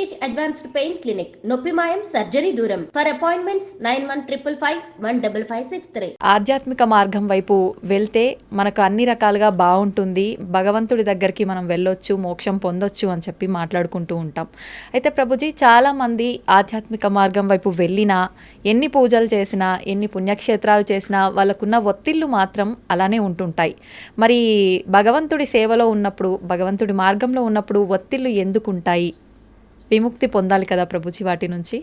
Venkatesh advanced pain clinic, నొప్పి మాయం, surgery దూరం. For appointments 9155515563. ఆధ్యాత్మిక మార్గం వైపు వెళ్తే మనకు అన్ని రకాలుగా బాగుంటుంది, భగవంతుడి దగ్గరికి మనం వెళ్ళొచ్చు, మోక్షం పొందొచ్చు అని చెప్పి మాట్లాడుకుంటూ ఉంటాం. అయితే ప్రభుజీ, చాలామంది ఆధ్యాత్మిక మార్గం వైపు వెళ్ళినా, ఎన్ని పూజలు చేసినా, ఎన్ని పుణ్యక్షేత్రాలు చేసినా వాళ్ళకున్న ఒత్తిళ్ళు మాత్రం అలానే ఉంటుంటాయి. మరి భగవంతుడి సేవలో ఉన్నప్పుడు, భగవంతుడి మార్గంలో ఉన్నప్పుడు ఒత్తిళ్ళు ఎందుకు ఉంటాయి? విముక్తి పొందాలి కదా ప్రభుజీ వాటి నుంచి.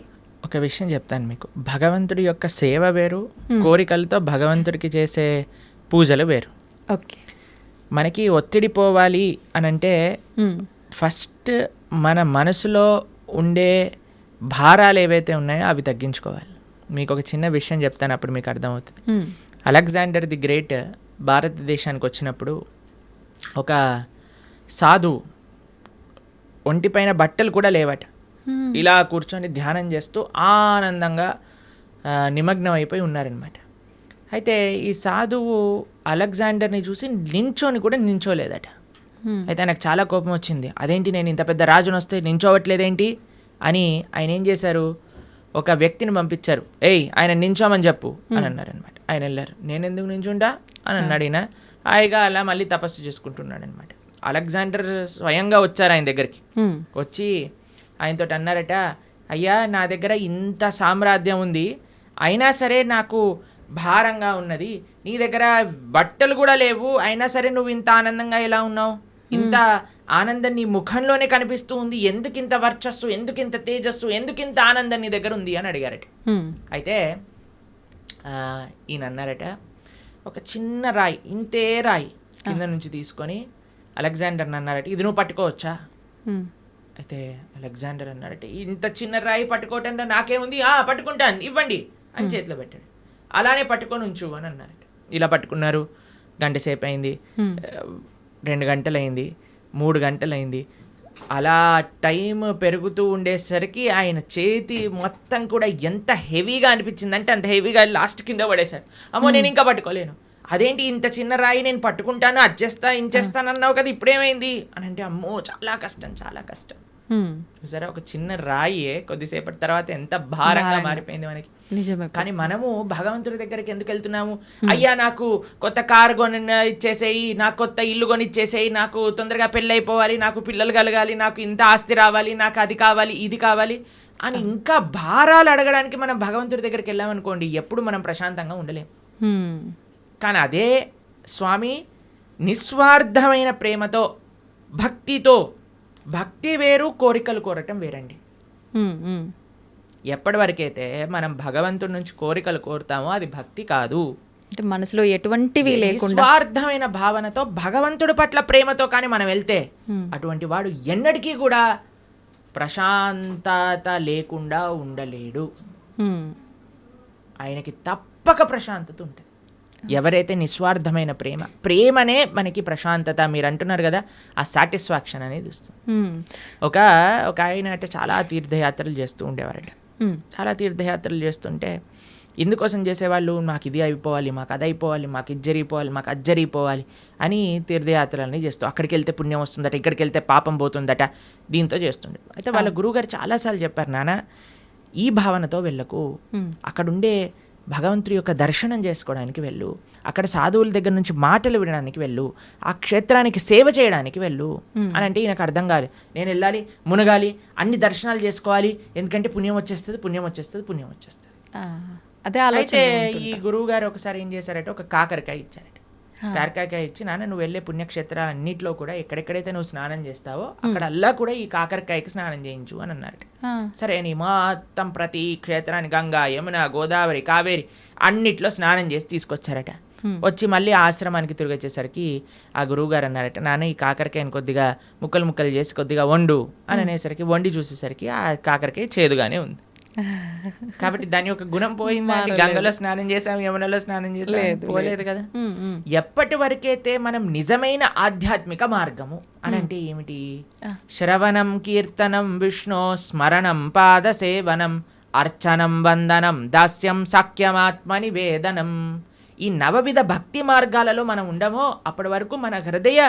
ఒక విషయం చెప్తాను మీకు. భగవంతుడి యొక్క సేవ వేరు, కోరికలతో భగవంతుడికి చేసే పూజలు వేరు. ఓకే. మనకి ఒత్తిడి పోవాలి అని అంటే ఫస్ట్ మన మనసులో ఉండే భారాలు ఏవైతే ఉన్నాయో అవి తగ్గించుకోవాలి. మీకు ఒక చిన్న విషయం చెప్తాను, అప్పుడు మీకు అర్థమవుతుంది. అలెగ్జాండర్ ది గ్రేట్ భారతదేశానికి వచ్చినప్పుడు ఒక సాధువు ఒంటిపైన బట్టలు కూడా లేవట, ఇలా కూర్చొని ధ్యానం చేస్తూ ఆనందంగా నిమగ్నం అయిపోయి ఉన్నారనమాట. అయితే ఈ సాధువు అలెగ్జాండర్ని చూసి నించోని కూడా నించోలేదట. అయితే ఆయనకు చాలా కోపం వచ్చింది. అదేంటి, నేను ఇంత పెద్ద రాజును వస్తే నించోవట్లేదేంటి అని ఆయన ఏం చేశారు, ఒక వ్యక్తిని పంపించారు. ఆయన నించోమని చెప్పు అని అన్నారనమాట. ఆయన వెళ్ళారు. నేను ఎందుకు నించుంటా అని అన్నాడు. ఈయన హాయిగా అలా మళ్ళీ తపస్సు చేసుకుంటున్నాడు అనమాట. అలెగ్జాండర్ స్వయంగా వచ్చారు ఆయన దగ్గరికి. వచ్చి ఆయనతో అన్నారట, అయ్యా, నా దగ్గర ఇంత సామ్రాజ్యం ఉంది, అయినా సరే నాకు భారంగా ఉన్నది. నీ దగ్గర బట్టలు కూడా లేవు, అయినా సరే నువ్వు ఇంత ఆనందంగా ఎలా ఉన్నావు? ఇంత ఆనందం నీ ముఖంలోనే కనిపిస్తూ ఉంది. ఎందుకింత వర్చస్సు, ఎందుకింత తేజస్సు, ఎందుకింత ఆనందం నీ దగ్గర ఉంది అని అడిగారట. అయితే ఈయన అన్నారట, ఒక చిన్న రాయి, ఇంతే రాయి కింద నుంచి తీసుకొని అలెగ్జాండర్ని అన్నారట, ఇది నువ్వు పట్టుకోవచ్చా? అయితే అలెగ్జాండర్ అన్నారట, ఇంత చిన్న రాయి పట్టుకోవటంలో నాకేముంది, పట్టుకుంటాను, ఇవ్వండి అని చేతిలో పెట్టాడు. అలానే పట్టుకొని ఉంచు అని అన్నారట. ఇలా పట్టుకున్నారు. గంట సేపు అయింది, 2 గంటలైంది, 3 గంటలైంది. అలా టైం పెరుగుతూ ఉండేసరికి ఆయన చేతి మొత్తం కూడా ఎంత హెవీగా అనిపించిందంటే అంత హెవీగా లాస్ట్ కింద పడేశారు. అమ్మో, నేను ఇంకా పట్టుకోలేను. అదేంటి, ఇంత చిన్న రాయి నేను పట్టుకుంటాను, అచ్చేస్తా ఇంచేస్తాను అన్నావు కదా, ఇప్పుడేమైంది అని అంటే, అమ్మో చాలా కష్టం, చాలా కష్టం. సరే, ఒక చిన్న రాయే కొద్దిసేపటి తర్వాత ఎంత భారంగా మారిపోయింది మనకి. కానీ మనము భగవంతుడి దగ్గరికి ఎందుకు వెళ్తున్నాము? అయ్యా, నాకు కొత్త కారు కొని ఇచ్చేసేయి, నాకు కొత్త ఇల్లు కొని ఇచ్చేసేయి, నాకు తొందరగా పెళ్ళి అయిపోవాలి, నాకు పిల్లలు కలగాలి, నాకు ఇంత ఆస్తి రావాలి, నాకు అది కావాలి, ఇది కావాలి అని ఇంకా భారాలు అడగడానికి మనం భగవంతుడి దగ్గరికి వెళ్ళామనుకోండి, ఎప్పుడు మనం ప్రశాంతంగా ఉండలేం. కానీ అదే స్వామి నిస్వార్థమైన ప్రేమతో, భక్తితో, భక్తి వేరు, కోరికలు కోరటం వేరండి. ఎప్పటి వరకైతే మనం భగవంతుడి నుంచి కోరికలు కోరుతామో అది భక్తి కాదు. అంటే మనసులో ఎటువంటివి లేకుండా నిస్వార్థమైన భావనతో, భగవంతుడి పట్ల ప్రేమతో కానీ మనం వెళ్తే అటువంటి వాడు ఎన్నటికీ కూడా ప్రశాంతత లేకుండా ఉండలేడు. ఆయనకి తప్పక ప్రశాంతత ఉంటుంది. ఎవరైతే నిస్వార్థమైన ప్రేమనే మనకి ప్రశాంతత, మీరు అంటున్నారు కదా, ఆ సాటిస్ఫాక్షన్ అనేది ఇస్తుంది. ఒక ఆయన అంటే చాలా తీర్థయాత్రలు చేస్తూ ఉండేవారట. చాలా తీర్థయాత్రలు చేస్తుంటే ఎందుకోసం చేసేవాళ్ళు, మాకు ఇది అయిపోవాలి, మాకు అది అయిపోవాలి, మాకు ఇది జరిగిపోవాలి, మాకు అది జరిగిపోవాలి అని తీర్థయాత్రలని చేస్తూ, అక్కడికి వెళ్తే పుణ్యం వస్తుందట, ఇక్కడికి వెళ్తే పాపం పోతుందట, దీంతో చేస్తుండే. అయితే వాళ్ళ గురువుగారు చాలాసార్లు చెప్పారు, నాన్న ఈ భావనతో వెళ్ళకు, అక్కడుండే భగవంతుడి యొక్క దర్శనం చేసుకోవడానికి వెళ్ళు, అక్కడ సాధువుల దగ్గర నుంచి మాటలు వినడానికి వెళ్ళు, ఆ క్షేత్రానికి సేవ చేయడానికి వెళ్ళు అని అంటే ఈయనకు అర్థం కాదు. నేను వెళ్ళాలి, మునగాలి, అన్ని దర్శనాలు చేసుకోవాలి, ఎందుకంటే పుణ్యం వచ్చేస్తుంది, పుణ్యం వచ్చేస్తుంది, పుణ్యం వచ్చేస్తుంది. అయితే ఈ గురువు గారు ఒకసారి ఏం చేశారంటే, ఒక కాకరకాయ ఇచ్చారట. కాకరకాయ ఇచ్చి, నాన్న నువ్వు వెళ్ళే పుణ్యక్షేత్రాలు అన్నింటిలో కూడా ఎక్కడెక్కడైతే నువ్వు స్నానం చేస్తావో అక్కడ అల్లా కూడా ఈ కాకరకాయకి స్నానం చేయించు అని అన్నారట. సరే అని మొత్తం ప్రతి క్షేత్రాన్ని గంగా, యమున, గోదావరి, కావేరి అన్నిట్లో స్నానం చేసి తీసుకొచ్చారట. వచ్చి మళ్ళీ ఆశ్రమానికి తిరిగి వచ్చేసరికి ఆ గురువు గారు అన్నారట, నాన్న ఈ కాకరకాయని కొద్దిగా ముక్కలు ముక్కలు చేసి కొద్దిగా వండు అని అనేసరికి, వండి చూసేసరికి ఆ కాకరకాయ చేదుగానే ఉంది. కాబట్టి దాని యొక్క గుణం పోయిందా? గంగలో స్నానం చేసాం, యమునలో స్నానం చేసాం, పోలేదు కదా. ఎప్పటి వరకైతే మనం నిజమైన ఆధ్యాత్మిక మార్గము అని అంటే ఏమిటి? శ్రవణం, కీర్తనం, విష్ణు స్మరణం, పాద సేవనం, అర్చనం, వందనం, దాస్యం, సాఖ్యమాత్మ నివేదనం. ఈ 9 భక్తి మార్గాలలో మనం ఉండమో అప్పటి వరకు మన హృదయ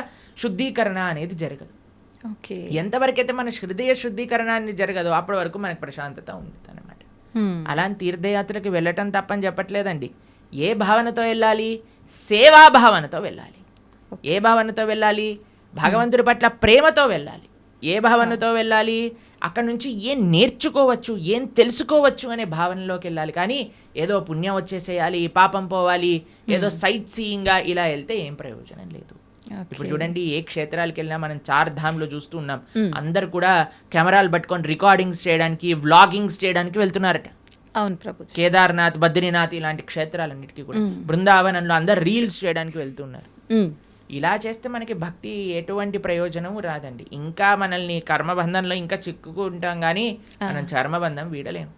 శుద్ధీకరణ అనేది జరగదు. ఓకే. ఎంతవరకైతే మన హృదయ శుద్ధీకరణాన్ని జరగదో అప్పటి వరకు మనకు ప్రశాంతత ఉంటుంది అనమాట. అలాంటి తీర్థయాత్రకి వెళ్ళటం తప్పని చెప్పట్లేదండి. ఏ భావనతో వెళ్ళాలి? సేవా భావనతో వెళ్ళాలి. ఏ భావనతో వెళ్ళాలి? భగవంతుడి పట్ల ప్రేమతో వెళ్ళాలి. ఏ భావనతో వెళ్ళాలి? అక్కడ నుంచి ఏం నేర్చుకోవచ్చు, ఏం తెలుసుకోవచ్చు అనే భావనలోకి వెళ్ళాలి. కానీ ఏదో పుణ్యం వచ్చేసేయాలి, పాపం పోవాలి, ఏదో సైట్ సీయింగ్గా ఇలా వెళ్తే ఏం ప్రయోజనం లేదు. ఇప్పుడు చూడండి, ఏ క్షేత్రాలకు వెళ్ళినా మనం 4 ధామ్లో చూస్తూ ఉన్నాం. అందరు కూడా కెమెరాలు పట్టుకొని రికార్డింగ్స్ చేయడానికి, వ్లాగింగ్స్ చేయడానికి వెళ్తున్నారట. అవును ప్రభుజీ. కేదార్నాథ్, బద్రీనాథ్ ఇలాంటి క్షేత్రాలన్నిటికీ కూడా బృందావనంలో అందరు రీల్స్ చేయడానికి వెళ్తున్నారు. ఇలా చేస్తే మనకి భక్తి ఎటువంటి ప్రయోజనం రాదండి. ఇంకా మనల్ని కర్మబంధంలో ఇంకా చిక్కుకుంటాం, కానీ మనం చర్మబంధం వీడలేము.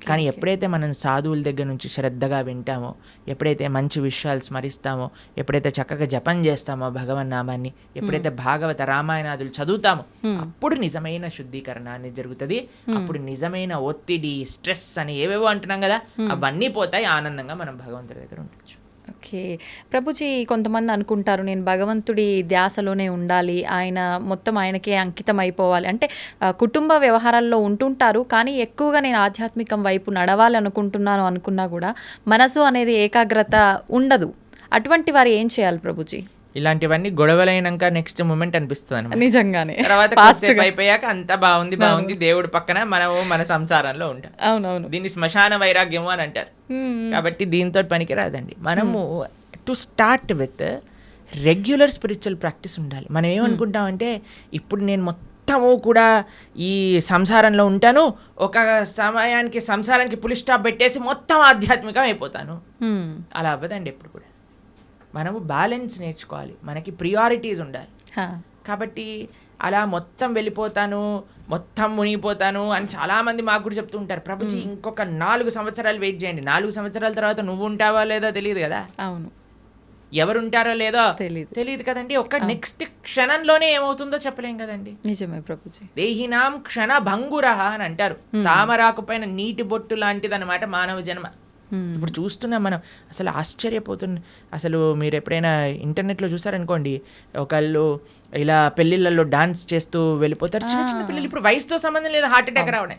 కానీ ఎప్పుడైతే మనం సాధువుల దగ్గర నుంచి శ్రద్ధగా వింటామో, ఎప్పుడైతే మంచి విషయాలు స్మరిస్తామో, ఎప్పుడైతే చక్కగా జపం చేస్తామో భగవన్నామాన్ని, ఎప్పుడైతే భాగవత రామాయణాదులు చదువుతామో, అప్పుడు నిజమైన శుద్ధీకరణ అనేది జరుగుతుంది. అప్పుడు నిజమైన ఒత్తిడి, స్ట్రెస్ అని ఏవేవో అంటున్నాం కదా, అవన్నీ పోతాయి. ఆనందంగా మనం భగవంతుడి దగ్గర ఉండొచ్చు. ఓకే. ప్రభుజీ, కొంతమంది అనుకుంటారు నేను భగవంతుడి ధ్యాసలోనే ఉండాలి, ఆయన మొత్తం ఆయనకే అంకితం అయిపోవాలి అంటే కుటుంబ వ్యవహారాల్లో ఉంటుంటారు, కానీ ఎక్కువగా నేను ఆధ్యాత్మికం వైపు నడవాలి అనుకుంటున్నాను అనుకున్నా కూడా మనసు అనేది ఏకాగ్రత ఉండదు. అటువంటి వారు ఏం చేయాలి ప్రభుజీ? ఇలాంటివన్నీ గొడవలైనాక నెక్స్ట్ మూమెంట్ అనిపిస్తుంది నిజంగానే. తర్వాత అయిపోయాక అంతా బాగుంది దేవుడి పక్కన మనము మన సంసారంలో ఉంటాం. అవునవును. దీన్ని శ్మశాన వైరాగ్యము అని అంటారు. కాబట్టి దీంతో పనికి రాదండి. మనము to start with regular spiritual practice ఉండాలి. మనం ఏమనుకుంటామంటే, ఇప్పుడు నేను మొత్తము కూడా ఈ సంసారంలో ఉంటాను, ఒక సమయానికి సంసారానికి పులి స్టాప్ పెట్టేసి మొత్తం ఆధ్యాత్మికం అయిపోతాను. అలా అవ్వదండి ఎప్పుడు కూడా. మనము బ్యాలెన్స్ నేర్చుకోవాలి, మనకి ప్రియారిటీస్ ఉండాలి. కాబట్టి అలా మొత్తం వెళ్ళిపోతాను, మొత్తం మునిగిపోతాను అని చాలామంది మాకు కూడా చెప్తూ ఉంటారు. ప్రభుజీ, ఇంకొక 4 సంవత్సరాలు వెయిట్ చేయండి. 4 సంవత్సరాల తర్వాత నువ్వు ఉంటావా లేదో తెలియదు కదా. అవును. ఎవరు ఉంటారో లేదో తెలియదు కదండి. ఒక నెక్స్ట్ క్షణంలోనే ఏమవుతుందో చెప్పలేం కదండి. నిజమే ప్రభుజీ. దేహినాం క్షణ భంగురహ అని అంటారు. తామరాకు పైన నీటి బొట్టు లాంటిది అనమాట మానవ జన్మ. ఇప్పుడు చూస్తున్నాం మనం, అసలు ఆశ్చర్యపోతుంది. అసలు మీరు ఎప్పుడైనా ఇంటర్నెట్లో చూసారనుకోండి, ఒకళ్ళు ఇలా పెళ్లిళ్ళల్లో డాన్స్ చేస్తూ వెళ్ళిపోతారు. చిన్న చిన్న పిల్లలు. ఇప్పుడు వయసుతో సంబంధం లేదు హార్ట్ అటాక్ రావడం.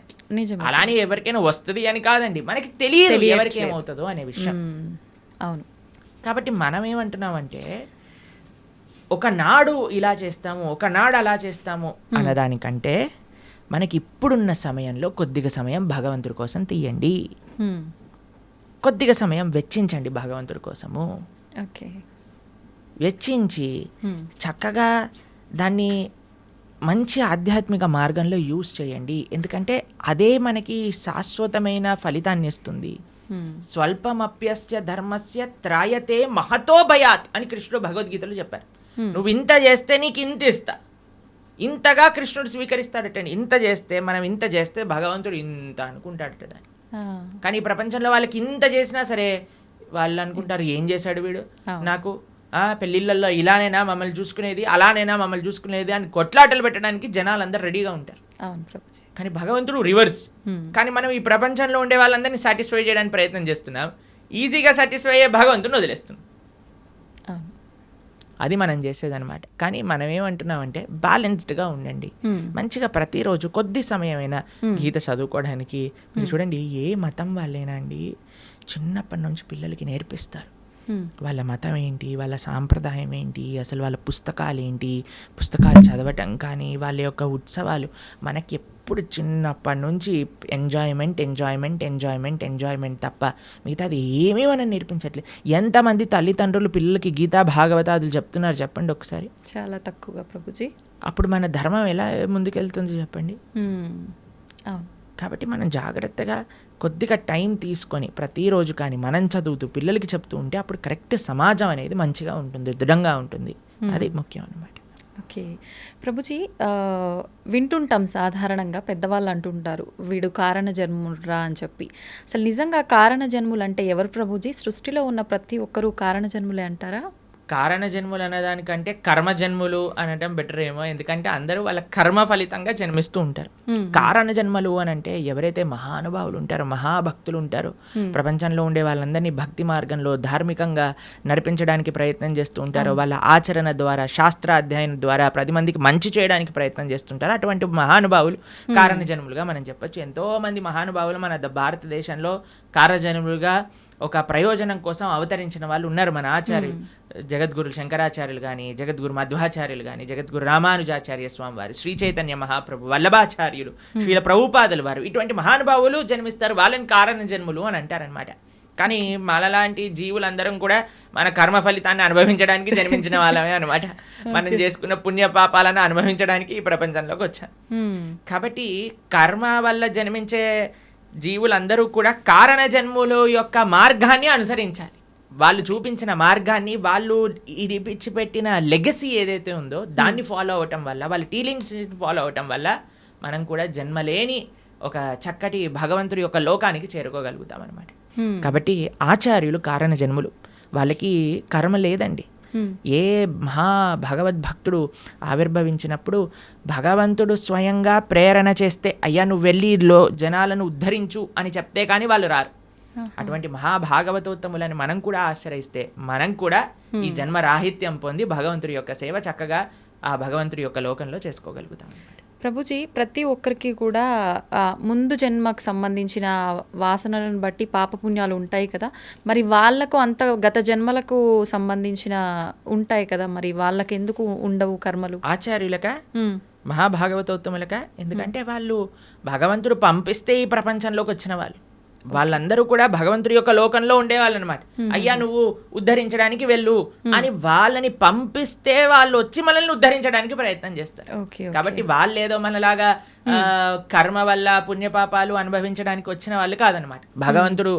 అలానే ఎవరికైనా వస్తుంది అని కాదండి, మనకి తెలియదు ఎవరికి ఏమవుతుందో అనే విషయం. అవును. కాబట్టి మనం ఏమంటున్నామంటే, ఒకనాడు ఇలా చేస్తాము, ఒకనాడు అలా చేస్తాము అన్నదానికంటే మనకి ఇప్పుడున్న సమయంలో కొద్దిగా సమయం భగవంతుడి కోసం తీయండి, కొద్దిగా సమయం వెచ్చించండి భగవంతుడి కోసము. ఓకే. వెచ్చించి చక్కగా దాన్ని మంచి ఆధ్యాత్మిక మార్గంలో యూజ్ చేయండి. ఎందుకంటే అదే మనకి శాశ్వతమైన ఫలితాన్ని ఇస్తుంది. స్వల్పమప్యస్య ధర్మస్య త్రాయతే మహతో భయాత్ అని కృష్ణుడు భగవద్గీతలో చెప్పారు. నువ్వు ఇంత చేస్తే నీకు ఇంత ఇస్తా. ఇంతగా కృష్ణుడు స్వీకరిస్తాడటండి. ఇంత చేస్తే, మనం ఇంత చేస్తే భగవంతుడు ఇంత అనుకుంటాడట దాన్ని. కానీ ఈ ప్రపంచంలో వాళ్ళకి ఇంత చేసినా సరే వాళ్ళు అనుకుంటారు, ఏం చేశాడు వీడు నాకు, పెళ్ళిళ్ళల్లో ఇలానైనా మమ్మల్ని చూసుకునేది, అలానైనా మమ్మల్ని చూసుకునేది అని కొట్లాటలు పెట్టడానికి జనాలందరూ రెడీగా ఉంటారు. కానీ భగవంతుడు రివర్స్. కానీ మనం ఈ ప్రపంచంలో ఉండే వాళ్ళందరినీ సాటిస్ఫై చేయడానికి ప్రయత్నం చేస్తున్నాం, ఈజీగా సాటిస్ఫై అయ్యే భగవంతుని వదిలేస్తున్నాం. అది మనం చేసేదన్నమాట. కానీ మనం ఏమంటున్నామంటే, బ్యాలెన్స్డ్గా ఉండండి. మంచిగా ప్రతిరోజు కొద్ది సమయమైనా గీత చదువుకోవడానికి. మీరు చూడండి, ఏ మతం వాళ్ళైనా అండి చిన్నప్పటి నుంచి పిల్లలకి నేర్పిస్తారు వాళ్ళ మతం ఏంటి, వాళ్ళ సాంప్రదాయం ఏంటి, అసలు వాళ్ళ పుస్తకాలు ఏంటి, పుస్తకాలు చదవటం కానీ వాళ్ళ యొక్క ఉత్సవాలు. మనకి ఎప్పుడు చిన్నప్పటి నుంచి ఎంజాయ్మెంట్ ఎంజాయ్మెంట్ ఎంజాయ్మెంట్ ఎంజాయ్మెంట్ తప్ప మిగతాది ఏమీ మనం నేర్పించట్లేదు. ఎంతమంది తల్లిదండ్రులు పిల్లలకి గీతా భాగవతాదులు చెప్తున్నారు చెప్పండి ఒకసారి? చాలా తక్కువగా ప్రభుజీ. అప్పుడు మన ధర్మం ఎలా ముందుకెళ్తుంది చెప్పండి? కాబట్టి మనం జాగ్రత్తగా కొద్దిగా టైం తీసుకొని ప్రతిరోజు కానీ మనం చదువుతూ పిల్లలకి చెప్తూ ఉంటే అప్పుడు కరెక్ట్ సమాజం అనేది మంచిగా ఉంటుంది, దృఢంగా ఉంటుంది. అది ముఖ్యం అన్నమాట. ఓకే ప్రభుజీ, వింటుంటాం సాధారణంగా పెద్దవాళ్ళు అంటుంటారు, వీడు కారణ జన్మురా అని చెప్పి. అసలు నిజంగా కారణ జన్ములు అంటే ఎవరు ప్రభుజీ? సృష్టిలో ఉన్న ప్రతి ఒక్కరూ కారణ జన్ములే అంటారా? కారణ జన్ములు అనేదానికంటే కర్మ జన్ములు అనటం బెటర్ ఏమో, ఎందుకంటే అందరూ వాళ్ళ కర్మ ఫలితంగా జన్మిస్తూ ఉంటారు. కారణ జన్మలు అని అంటే ఎవరైతే మహానుభావులు ఉంటారో, మహాభక్తులు ఉంటారో, ప్రపంచంలో ఉండే వాళ్ళందరినీ భక్తి మార్గంలో ధార్మికంగా నడిపించడానికి ప్రయత్నం చేస్తూ ఉంటారో, వాళ్ళ ఆచరణ ద్వారా, శాస్త్ర అధ్యయనం ద్వారా 10 మందికి మంచి చేయడానికి ప్రయత్నం చేస్తుంటారు. అటువంటి మహానుభావులు కారణ జన్ములుగా మనం చెప్పొచ్చు. ఎంతో మంది మహానుభావులు మన భారతదేశంలో కారణ జన్ములుగా ఒక ప్రయోజనం కోసం అవతరించిన వాళ్ళు ఉన్నారు. మన ఆచార్యులు జగద్గురు శంకరాచార్యులు కానీ, జగద్గురు మధ్వాచార్యులు కానీ, జగద్గురు రామానుజాచార్య స్వామి వారు, శ్రీ చైతన్య మహాప్రభు, వల్లభాచార్యులు, శ్రీల ప్రభుపాదులు వారు, ఇటువంటి మహానుభావులు జన్మిస్తారు. వాళ్ళని కారణ జన్ములు అని అంటారనమాట. కానీ మనలాంటి జీవులందరం కూడా మన కర్మ ఫలితాన్ని అనుభవించడానికి జన్మించిన వాళ్ళమే అనమాట. మనం చేసుకున్న పుణ్య పాపాలను అనుభవించడానికి ఈ ప్రపంచంలోకి వచ్చాం. కాబట్టి కర్మ వల్ల జన్మించే జీవులందరూ కూడా కారణ జన్ముల యొక్క మార్గాన్ని అనుసరించాలి. వాళ్ళు చూపించిన మార్గాన్ని, వాళ్ళు ఇడిపించిపెట్టిన లెగసీ ఏదైతే ఉందో దాన్ని ఫాలో అవటం వల్ల, వాళ్ళ టీలింగ్స్ ఫాలో అవటం వల్ల మనం కూడా జన్మలేని ఒక చక్కటి భగవంతుడి యొక్క లోకానికి చేరుకోగలుగుతాం అనమాట. కాబట్టి ఆచార్యులు కారణ జన్ములు, వాళ్ళకి కర్మ లేదండి. ఏ మహా భగవద్భక్తుడు ఆవిర్భవించినప్పుడు భగవంతుడు స్వయంగా ప్రేరణ చేస్తే, అయ్యా నువ్వు వెళ్ళి జనాలను ఉద్ధరించు అని చెప్తే కానీ వాళ్ళు రారు. అటువంటి మహాభాగవతోత్తములని మనం కూడా ఆశ్రయిస్తే మనం కూడా ఈ జన్మ రాహిత్యం పొంది భగవంతుడి యొక్క సేవ చక్కగా ఆ భగవంతుడి యొక్క లోకంలో చేసుకోగలుగుతాం. ప్రభుజీ, ప్రతి ఒక్కరికి కూడా ముందు జన్మకు సంబంధించిన వాసనలను బట్టి పాపపుణ్యాలు ఉంటాయి కదా, మరి వాళ్ళకు అంత గత జన్మలకు సంబంధించిన ఉంటాయి కదా, మరి వాళ్ళకి ఎందుకు ఉండవు కర్మలు? ఆచార్యులక, మహాభాగవతోత్తములక, ఎందుకంటే వాళ్ళు భగవంతుడు పంపిస్తే ఈ ప్రపంచంలోకి వచ్చిన వాళ్ళు. వాళ్ళందరూ కూడా భగవంతుడి యొక్క లోకంలో ఉండేవాళ్ళు అనమాట. అయ్యా నువ్వు ఉద్ధరించడానికి వెళ్ళు అని వాళ్ళని పంపిస్తే వాళ్ళు వచ్చి మనల్ని ఉద్ధరించడానికి ప్రయత్నం చేస్తారు. కాబట్టి వాళ్ళు ఏదో మనలాగా కర్మ వల్ల పుణ్యపాపాలు అనుభవించడానికి వచ్చిన వాళ్ళు కాదనమాట. భగవంతుడు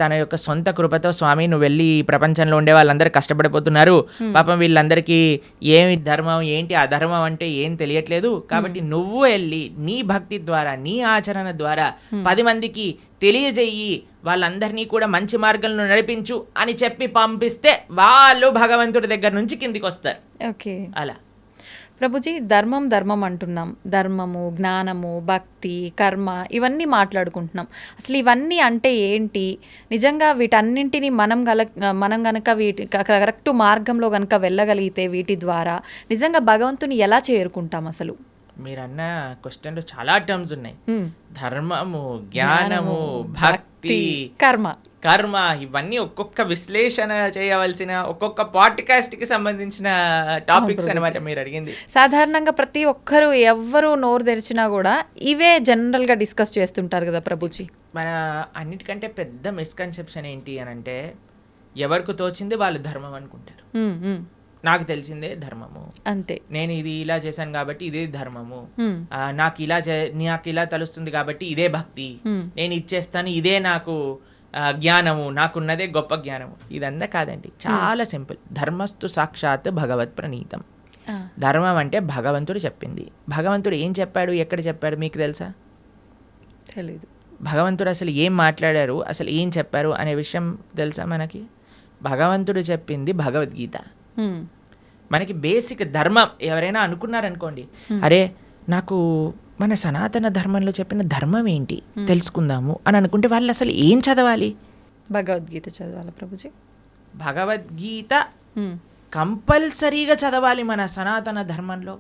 తన యొక్క సొంత కృపతో, స్వామి నువ్వు వెళ్ళి ఈ ప్రపంచంలో ఉండే వాళ్ళందరూ కష్టపడిపోతున్నారు, పాపం వీళ్ళందరికీ ఏమి ధర్మం ఏంటి అధర్మం అంటే ఏం తెలియట్లేదు, కాబట్టి నువ్వు వెళ్ళి నీ భక్తి ద్వారా, నీ ఆచరణ ద్వారా 10 మందికి తెలియజేయి, వాళ్ళందరినీ కూడా మంచి మార్గంలో నడిపించు అని చెప్పి పంపిస్తే వాళ్ళు భగవంతుడి దగ్గర నుంచి కిందికి వస్తారు. ఓకే, అలా. ప్రభుజీ, ధర్మం అంటున్నాం. ధర్మము, జ్ఞానము, భక్తి, కర్మ ఇవన్నీ మాట్లాడుకుంటున్నాం. అసలు ఇవన్నీ అంటే ఏంటి? నిజంగా వీటన్నింటినీ మనం గనక వీటి కరెక్ట్ మార్గంలో గనక వెళ్ళగలిగితే వీటి ద్వారా నిజంగా భగవంతుని ఎలా చేరుకుంటాం? అసలు మీరన్న క్వశ్చన్లో చాలా టర్మ్స్ ఉన్నాయి. ధర్మము, జ్ఞానము, భక్తి, కర్మ ఇవన్నీ ఒక్కొక్క విశ్లేషణ చేయవలసిన, ఒక్కొక్క పాడ్కాస్ట్ కి సంబంధించిన టాపిక్స్ అనమాట మీరు అడిగింది. సాధారణంగా ప్రతి ఒక్కరు ఎవ్వరు నోరు తెరిచినా కూడా ఇవే జనరల్ గా డిస్కస్ చేస్తుంటారు కదా ప్రభుజీ. మన అన్నిటికంటే పెద్ద మిస్కన్సెప్షన్ ఏంటి అని అంటే, ఎవరికి తోచింది వాళ్ళు ధర్మం అనుకుంటారు. నాకు తెలిసిందే ధర్మము, అంతే, నేను ఇది ఇలా చేశాను కాబట్టి ఇదే ధర్మము, నాకు ఇలా తెలుస్తుంది కాబట్టి ఇదే భక్తి, నేను ఇచ్చేస్తాను ఇదే నాకు జ్ఞానము, నాకున్నదే గొప్ప జ్ఞానము. ఇదంతా కాదండి, చాలా సింపుల్. ధర్మస్తు సాక్షాత్ భగవత్ ప్రణీతం. ధర్మం అంటే భగవంతుడు చెప్పింది. భగవంతుడు ఏం చెప్పాడు, ఎక్కడ చెప్పాడు మీకు తెలుసా? తెలీదు. భగవంతుడు అసలు ఏం మాట్లాడారు, అసలు ఏం చెప్పారు అనే విషయం తెలుసా మనకి? భగవంతుడు చెప్పింది భగవద్గీత. మనకి బేసిక్ ధర్మం. ఎవరైనా అనుకున్నారనుకోండి, అరే నాకు మన సనాతన ధర్మంలో చెప్పిన ధర్మం ఏంటి తెలుసుకుందాము అని అనుకుంటే వాళ్ళు అసలు ఏం చదవాలి? భగవద్గీత చదవాలి ప్రభుజీ. భగవద్గీత కంపల్సరీగా చదవాలి మన సనాతన ధర్మంలో.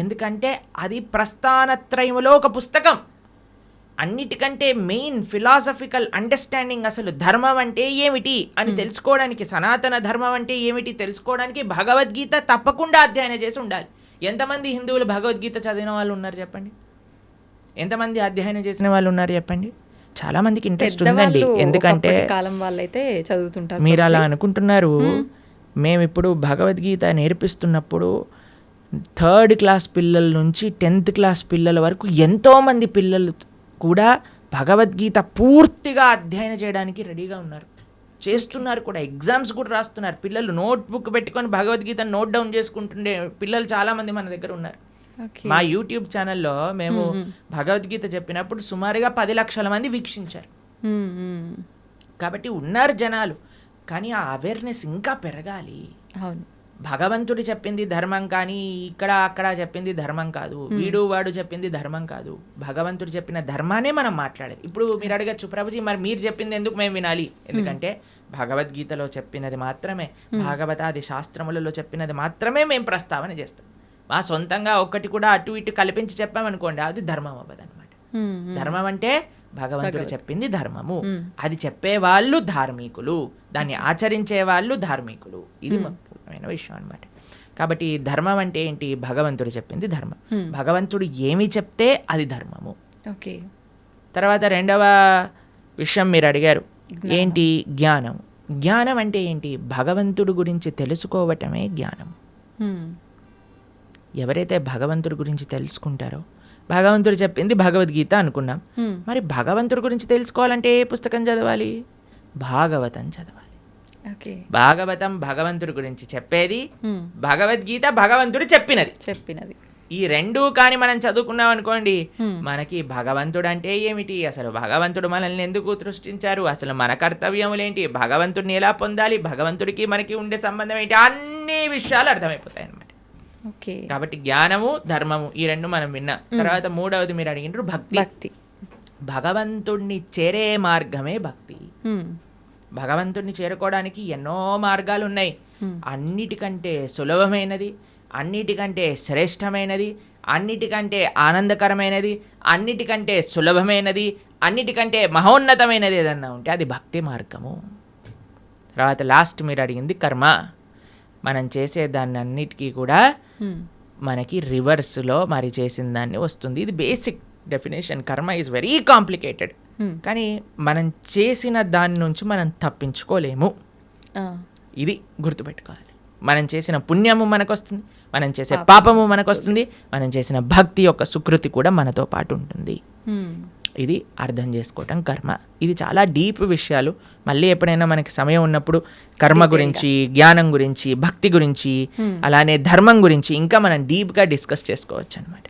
ఎందుకంటే అది ప్రస్థానత్రయములో ఒక పుస్తకం. అన్నిటికంటే మెయిన్ ఫిలాసఫికల్ అండర్స్టాండింగ్, అసలు ధర్మం అంటే ఏమిటి అని తెలుసుకోవడానికి, సనాతన ధర్మం అంటే ఏమిటి తెలుసుకోవడానికి భగవద్గీత తప్పకుండా అధ్యయనం చేసి ఉండాలి. ఎంతమంది హిందువులు భగవద్గీత చదివిన వాళ్ళు ఉన్నారు చెప్పండి? ఎంతమంది అధ్యయనం చేసిన వాళ్ళు ఉన్నారు చెప్పండి? చాలా మందికి ఇంట్రెస్ట్ ఉందండి. ఎందుకంటే కాలం వాళ్ళైతే చదువుతుంటారు. మీరు అలా అనుకుంటున్నారు. మేము ఇప్పుడు భగవద్గీత నేర్పిస్తున్నప్పుడు 3rd క్లాస్ పిల్లల నుంచి 10th క్లాస్ పిల్లల వరకు ఎంతోమంది పిల్లలు కూడా భగవద్గీత పూర్తిగా అధ్యయనం చేయడానికి రెడీగా ఉన్నారు, చేస్తున్నారు కూడా, ఎగ్జామ్స్ కూడా రాస్తున్నారు. పిల్లలు నోట్బుక్ పెట్టుకొని భగవద్గీత నోట్ డౌన్ చేసుకుంటుండే పిల్లలు చాలామంది మన దగ్గర ఉన్నారు. మా యూట్యూబ్ ఛానల్లో మేము భగవద్గీత చెప్పినప్పుడు సుమారుగా 10 లక్షల మంది వీక్షించారు. కాబట్టి ఉన్నారు జనాలు, కానీ ఆ అవేర్నెస్ ఇంకా పెరగాలి. అవును. భగవంతుడు చెప్పింది ధర్మం కానీ ఇక్కడ అక్కడ చెప్పింది ధర్మం కాదు, వీడు వాడు చెప్పింది ధర్మం కాదు. భగవంతుడు చెప్పిన ధర్మానే మనం మాట్లాడాలి. ఇప్పుడు మీరు అడగచ్చు, ప్రభుజీ మరి మీరు చెప్పింది ఎందుకు మేము వినాలి? ఎందుకంటే భగవద్గీతలో చెప్పినది మాత్రమే, భాగవతాది శాస్త్రములలో చెప్పినది మాత్రమే మేము ప్రస్తావన చేస్తాం. మా సొంతంగా ఒక్కటి కూడా అటు ఇటు కల్పించి చెప్పామనుకోండి, అది ధర్మం అవ్వదన్నమాట. ధర్మం అంటే భగవంతుడు చెప్పింది ధర్మము, అది చెప్పేవాళ్ళు ధార్మికులు, దాన్ని ఆచరించే వాళ్ళు ధార్మికులు. ఇది ముఖ్యమైన విషయం అన్నమాట. కాబట్టి ధర్మం అంటే ఏంటి? భగవంతుడు చెప్పింది ధర్మం. భగవంతుడు ఏమి చెప్తే అది ధర్మము. ఓకే. తర్వాత రెండవ విషయం మీరు అడిగారు, ఏంటి? జ్ఞానం. జ్ఞానం అంటే ఏంటి? భగవంతుడు గురించి తెలుసుకోవటమే జ్ఞానం. ఎవరైతే భగవంతుడి గురించి తెలుసుకుంటారో, భగవంతుడు చెప్పింది భగవద్గీత అనుకున్నాం, మరి భగవంతుడి గురించి తెలుసుకోవాలంటే ఏ పుస్తకం చదవాలి? భాగవతం చదవాలి. భాగవతం భగవంతుడి గురించి చెప్పేది, భగవద్గీత భగవంతుడు చెప్పినది. ఈ రెండూ కానీ మనం చదువుకున్నాం అనుకోండి, మనకి భగవంతుడు అంటే ఏమిటి, అసలు భగవంతుడు మనల్ని ఎందుకు సృష్టించారు, అసలు మన కర్తవ్యములేంటి, భగవంతుడిని ఎలా పొందాలి, భగవంతుడికి మనకి ఉండే సంబంధం ఏంటి, అన్ని విషయాలు అర్థమైపోతాయి అన్నమాట. కాబట్టి జ్ఞానము ధర్మము ఈ రెండు మనం విన్నాం. తర్వాత మూడవది మీరు అడిగినారు భక్తి. భగవంతుడిని చేరే మార్గమే భక్తి. భగవంతుడిని చేరుకోవడానికి ఎన్నో మార్గాలు ఉన్నాయి. అన్నిటికంటే సులభమైనది, అన్నిటికంటే శ్రేష్టమైనది, అన్నిటికంటే ఆనందకరమైనది, అన్నిటికంటే సులభమైనది, అన్నిటికంటే మహోన్నతమైనది ఏదన్నా ఉంటే అది భక్తి మార్గము. తర్వాత లాస్ట్ మీరు అడిగింది కర్మ. మనం చేసే దాన్ని అన్నిటికీ కూడా మనకి రివర్స్లో మరి చేసిన దాన్ని వస్తుంది. ఇది బేసిక్ డెఫినేషన్. కర్మ ఈజ్ వెరీ కాంప్లికేటెడ్, కానీ మనం చేసిన దాని నుంచి మనం తప్పించుకోలేము. ఇది గుర్తుపెట్టుకోవాలి. మనం చేసిన పుణ్యము మనకు వస్తుంది, మనం చేసే పాపము మనకు వస్తుంది, మనం చేసిన భక్తి యొక్క సుకృతి కూడా మనతో పాటు ఉంటుంది. ఇది అర్థం చేసుకోవటం కర్మ. ఇది చాలా డీప్ విషయాలు. మళ్ళీ ఎప్పుడైనా మనకి సమయం ఉన్నప్పుడు కర్మ గురించి, జ్ఞానం గురించి, భక్తి గురించి, అలానే ధర్మం గురించి ఇంకా మనం డీప్గా డిస్కస్ చేసుకోవచ్చు అనమాట.